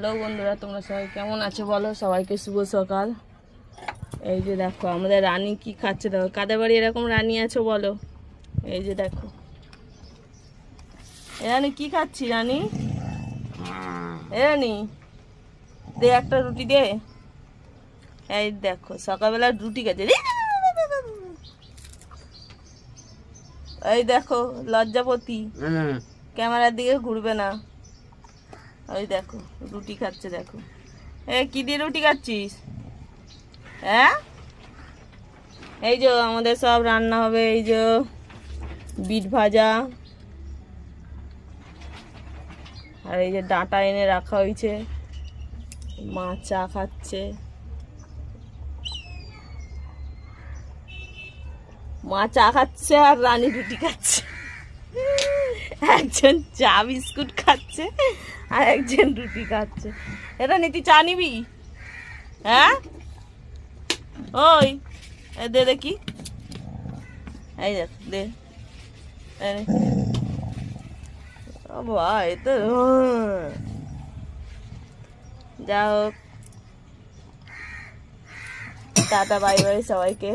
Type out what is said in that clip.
Hello বন্ধুরা, তোমরা সবাই কেমন আছো বলো? সবাইকে শুভ সকাল। এই যে দেখো আমাদের রানী কি খাচ্ছে, দেখো কাদের বাড়ি এরকম রানী আছো বলো? এই যে দেখো এ রানী কি খাচ্ছি রানী? এ রানী দে একটা রুটি দে। এই দেখো সকালবেলা রুটি খাচ্ছে। এই দেখো লজ্জাপতি, ক্যামেরার দিকে ঘুরবে না। ওই দেখো রুটি খাচ্ছে, দেখো। এ কি দিয়ে রুটি খাচ্ছিস? হ্যাঁ, এই যে আমাদের সব রান্না হবে। এই যে বিট ভাজা, আর এই যে ডাঁটা এনে রাখা হয়েছে। মা চা খাচ্ছে, মা চা খাচ্ছে আর রানী রুটি খাচ্ছে। একজন চা বিস্কুট খাচ্ছে আর একজন রুটি খাচ্ছে। এটা নীতি চা নিবি? হ্যাঁ ওই দে দেখি। এই দেখ দে। ভাই তো যা হোক, টাটা বাই বাই সবাইকে।